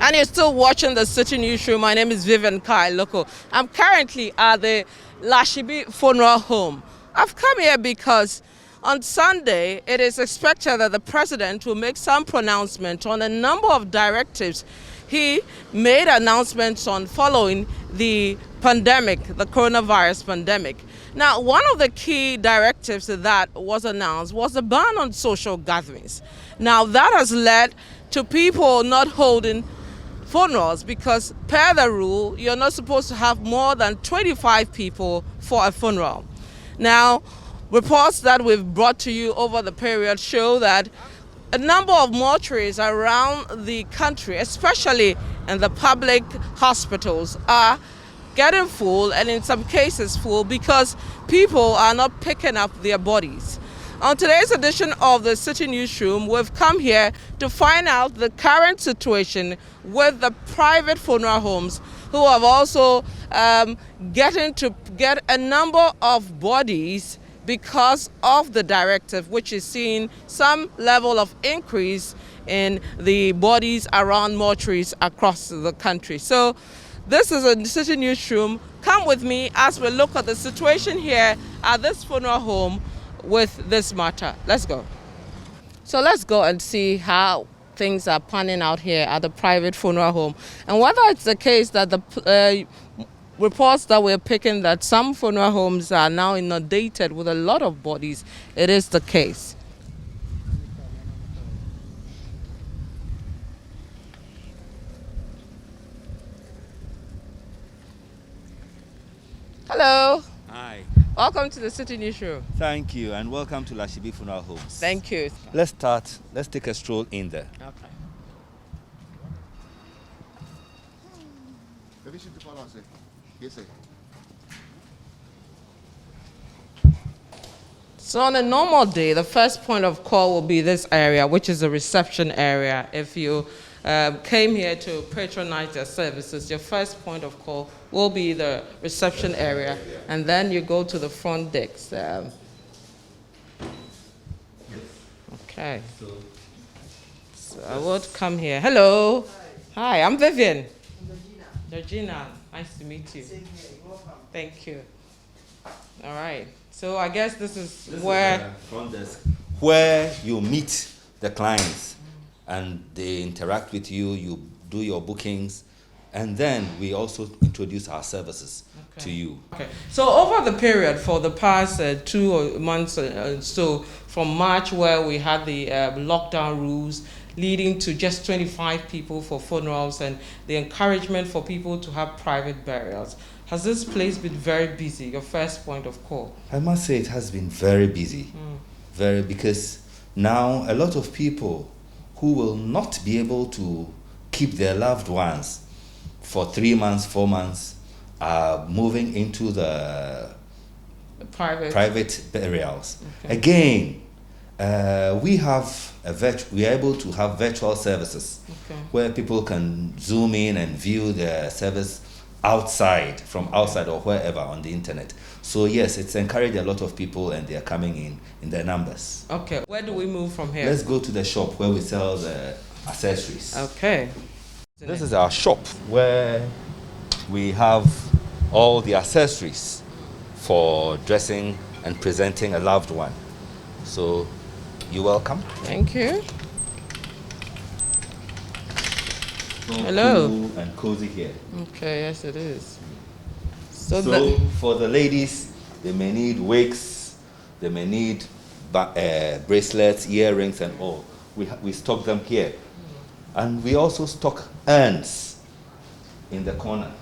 And you're still watching the Citi Newsroom. My name is Vivian Kai Loco. I'm currently at the Lashibi Funeral Home. I've come here because on Sunday, it is expected that the president will make some pronouncement on a number of directives he made announcements on following the pandemic, the coronavirus pandemic. Now, one of the key directives that was announced was a ban on social gatherings. Now, that has led to people not holding funerals because per the rule, you're not supposed to have more than 25 people for a funeral. Now, reports that we've brought to you over the period show that a number of mortuaries around the country, especially in the public hospitals, are getting full and in some cases full because people are not picking up their bodies. On today's edition of the Citi Newsroom, we've come here to find out the current situation with the private funeral homes who have also getting to get a number of bodies because of the directive, which is seeing some level of increase in the bodies around mortuaries across the country. So this is a Citi Newsroom. Come with me as we look at the situation here at this funeral home with this matter. Let's go. So let's go and see how things are panning out here at the private funeral home and whether it's the case that the reports that we're picking that some funeral homes are now inundated with a lot of bodies. It is the case. Hello. Hi. Welcome to the Citi Newsroom. Thank you, and welcome to Lashibi Funeral Homes. Thank you. Let's take a stroll in there. Okay. So on a normal day, the first point of call will be this area, which is the reception area. If you came here to patronize their services, your first point of call will be the reception area, and then you go to the front desk. Okay. So I would come here. Hello. Hi, I'm Vivian. Georgina. Nice to meet you. Thank you. All right. So I guess this is where the front desk, where you meet the clients and they interact with you, you do your bookings, and then we also introduce our services to you. Okay. So over the period for the past 2 months so from March, where we had the lockdown rules leading to just 25 people for funerals and the encouragement for people to have private burials, has this place been very busy, your first point of call? I must say it has been very busy, because now a lot of people who will not be able to keep their loved ones for 3 months, 4 months, are moving into the private burials. Okay. Again, we are able to have virtual services where people can zoom in and view the service from outside or wherever on the internet. So yes, it's encouraged a lot of people and they are coming in their numbers. Okay, where do we move from here? Let's go to the shop where we sell the accessories. Okay. This is our shop where we have all the accessories for dressing and presenting a loved one. So you're welcome. Thank you. Hello. Cool and cozy here. Okay, yes it is. So for the ladies, they may need wigs, they may need bracelets, earrings and all. We stock them here. And we also stock urns in the corner.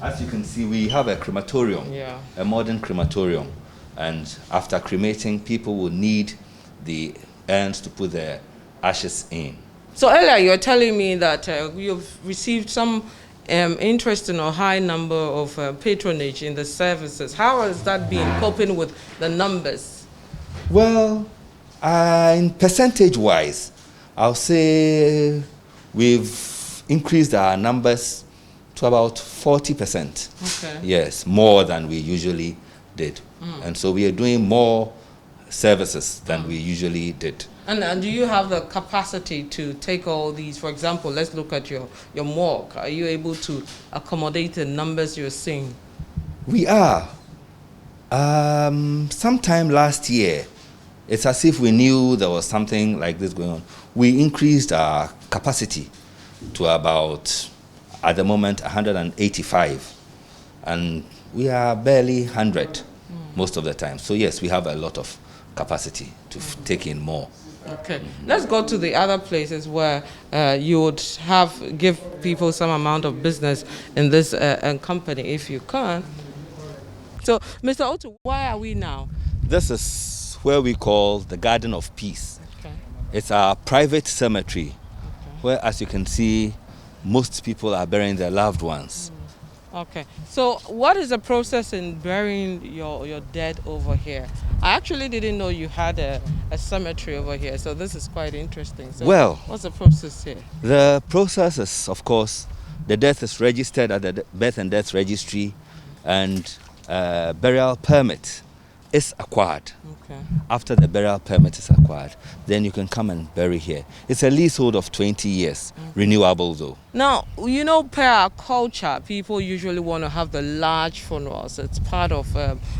As you can see, we have a crematorium, a modern crematorium. And after cremating, people will need the urns to put their ashes in. So earlier you were telling me that you've received some interesting or high number of patronage in the services. How has that been coping with the numbers? Well, in percentage-wise, I'll say we've increased our numbers to about 40%. Okay. Yes, more than we usually did. And so we are doing more services than we usually did. And do you have the capacity to take all these? For example, let's look at your morgue. Are you able to accommodate the numbers you're seeing? We are. Sometime last year, it's as if we knew there was something like this going on. We increased our capacity to about, at the moment, 185. And we are barely 100 most of the time. So yes, we have a lot of capacity to take in more. Okay, let's go to the other places where you would give people some amount of business in this company, if you can. So, Mr. Otu, where are we now? This is where we call the Garden of Peace. Okay. It's our private cemetery, where, as you can see, most people are burying their loved ones. Okay, so what is the process in burying your dead over here? I actually didn't know you had a cemetery over here, so this is quite interesting. So Well, what's the process here? The process is, of course, the death is registered at the Birth and Death Registry, and burial permit is acquired. Okay. After the burial permit is acquired, then you can come and bury here. It's a leasehold of 20 years, renewable though. Now, you know, per our culture, people usually want to have the large funerals. It's part of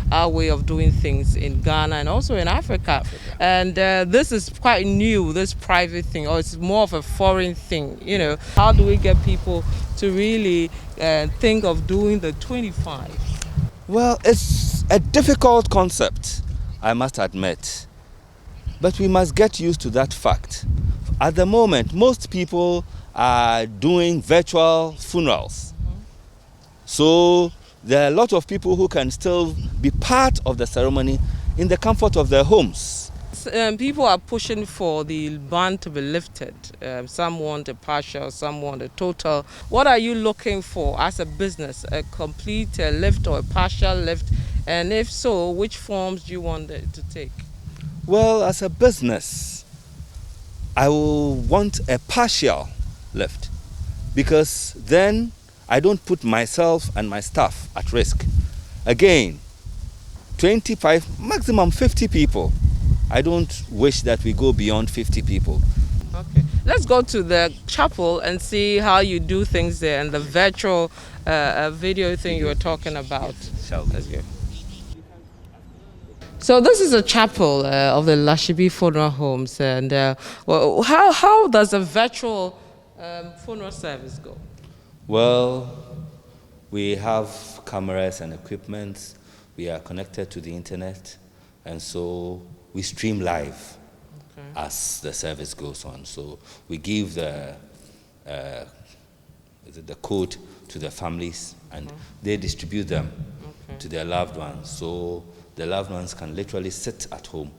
our way of doing things in Ghana and also in Africa. And this is quite new, this private thing, or it's more of a foreign thing. You know, how do we get people to really think of doing the 25? Well, it's a difficult concept, I must admit. But we must get used to that fact. At the moment, most people are doing virtual funerals. So there are a lot of people who can still be part of the ceremony in the comfort of their homes. People are pushing for the ban to be lifted. Some want a partial, some want a total. What are you looking for as a business? A complete lift or a partial lift? And if so, which forms do you want it to take? Well, as a business, I will want a partial lift, because then I don't put myself and my staff at risk. Again, 25, maximum 50 people. I don't wish that we go beyond 50 people. Okay, let's go to the chapel and see how you do things there and the virtual video thing you were talking about. Shall we? Let's go. So this is a chapel of the Lashibi Funeral Homes, and how does a virtual funeral service go? Well, we have cameras and equipment. We are connected to the internet, and so we stream live as the service goes on. So we give the code to the families, and they distribute them to their loved ones. So the loved ones can literally sit at home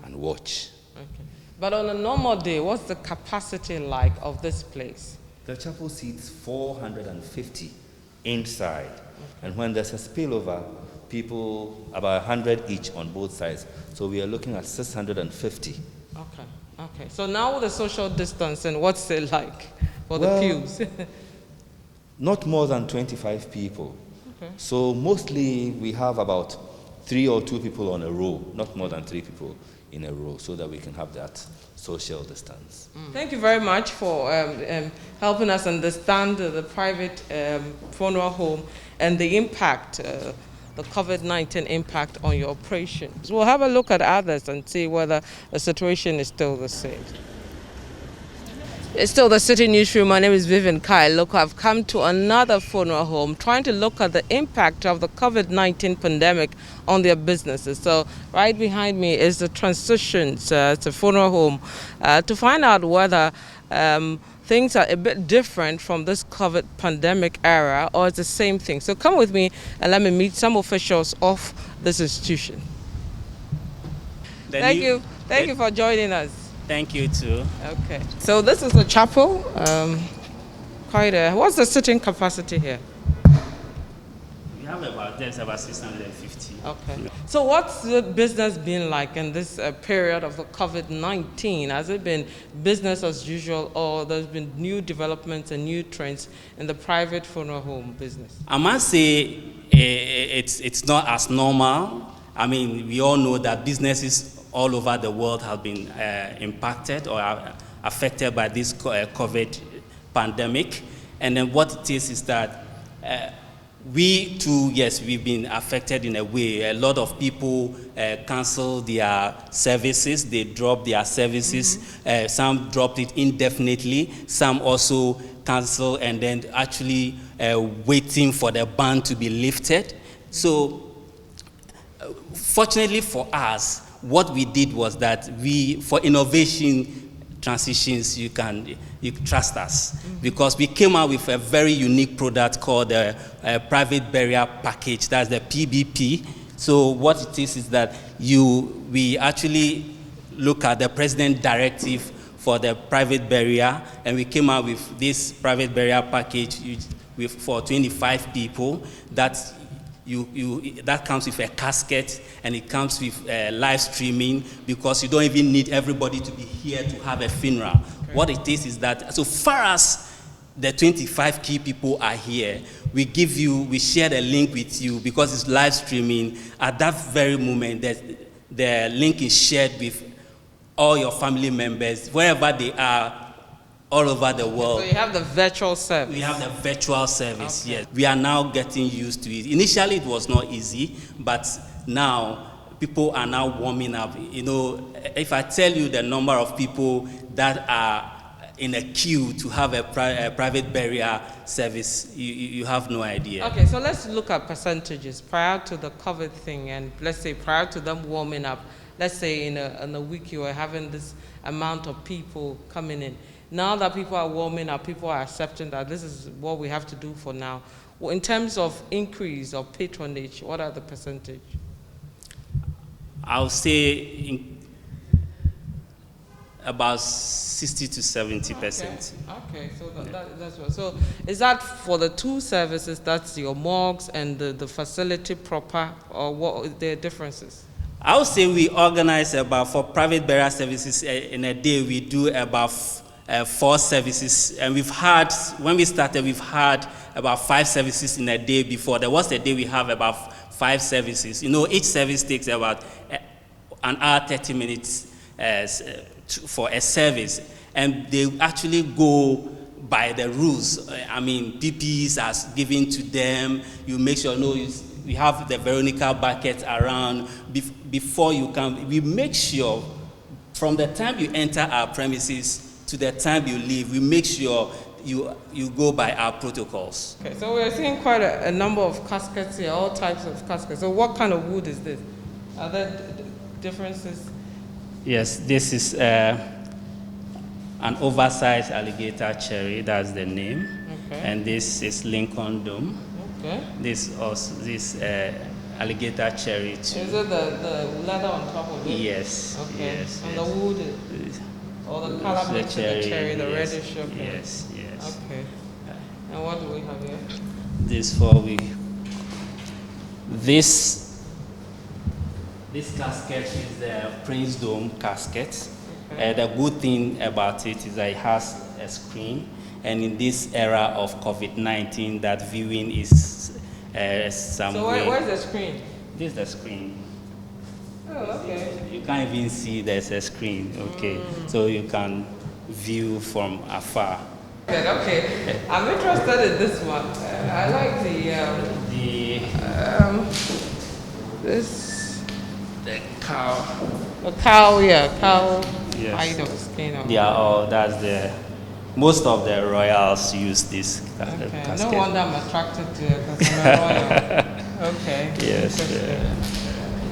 and watch. Okay. But on a normal day, what's the capacity like of this place? The chapel seats 450 inside, and when there's a spillover, people, about 100 each on both sides. So we are looking at 650. Okay. So now with the social distancing, what's it like for the pews? Not more than 25 people. Okay. So mostly we have about 3 or 2 people on a row, not more than 3 people in a row, so that we can have that social distance. Thank you very much for helping us understand the private funeral home and the impact, the COVID-19 impact on your operations. We'll have a look at others and see whether the situation is still the same. It's still the Citi Newsroom. My name is Vivian Kai. Look, I've come to another funeral home trying to look at the impact of the COVID-19 pandemic on their businesses. So right behind me is the Transitions, it's a funeral home, to find out whether things are a bit different from this COVID pandemic era or it's the same thing. So come with me and let me meet some officials of this institution. Thank you for joining us. Thank you too. Okay. So this is a chapel. What's the sitting capacity here? We have about 650. Okay. So what's the business been like in this period of the COVID-19? Has it been business as usual, or there's been new developments and new trends in the private funeral home business? I must say it's not as normal. I mean, we all know that businesses all over the world have been impacted or are affected by this COVID pandemic. And then what it is that we too, yes, we've been affected in a way. A lot of people cancel their services, they drop their services. Some dropped it indefinitely, some also cancel and then actually waiting for the ban to be lifted. So fortunately for us, what we did was that for innovation transitions, you trust us, because we came out with a very unique product called the private burial package. That's the PBP. So what it is that we actually look at the president directive for the private burial, and we came out with this private burial package for 25 people. That comes with a casket, and it comes with live streaming, because you don't even need everybody to be here to have a funeral. Okay. What it is that, so far as the 25 key people are here, we share the link with you, because it's live streaming. At that very moment, the link is shared with all your family members, wherever they are, all over the world. So you have the virtual service. We have the virtual service, okay. Yes. We are now getting used to it. Initially, it was not easy, but now people are now warming up. You know, if I tell you the number of people that are in a queue to have a private burial service, you have no idea. Okay, so let's look at percentages prior to the COVID thing, and let's say prior to them warming up. Let's say in a week you are having this amount of people coming in. Now that people are warming up, people are accepting that this is what we have to do for now. Well, in terms of increase of patronage, what are the percentage? I'll say about 60 to 70%. Okay, so that's what. So is that for the two services? That's your morgues and the facility proper, or what are their differences? I would say we organize for private burial services in a day, we do about 4 services, and when we started, we've had about 5 services in a day before. There was a day we have about 5 services. You know, each service takes about an hour, 30 minutes for a service, and they actually go by the rules. I mean, PPEs are given to them. You make sure, we have the Veronica bucket around. Before you come, we make sure from the time you enter our premises to the time you leave, we make sure you go by our protocols. Okay, so we're seeing quite a number of caskets here, all types of caskets. So what kind of wood is this? Are there differences? Yes, this is an oversized alligator cherry, that's the name. Okay. And this is Lincoln Dome. Okay. This alligator cherry too. Is it the leather on top of it? Yes. Okay. Yes. And the wood is, or the color makes the cherry, the yes, reddish. Okay. Yes. Okay. And what do we have here? This casket is the Prince Dome casket. Okay. The good thing about it is that it has a screen, and in this era of COVID-19, that viewing is some So where's the screen? This is the screen. Oh, okay. You can't even see there's a screen, okay? So you can view from afar. Okay. I'm interested in this one. I like the cow. A cow, yeah, cow. Yes. Hide of skin. They are all. Most of the royals use this casket. casket. No wonder I'm attracted to it, because I'm a royal. Okay. Yes.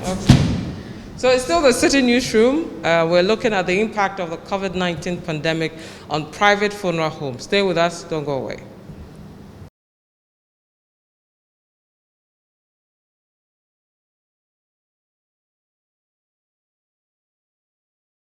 Okay. So it's still the Citi Newsroom. We're looking at the impact of the COVID-19 pandemic on private funeral homes. Stay with us, don't go away.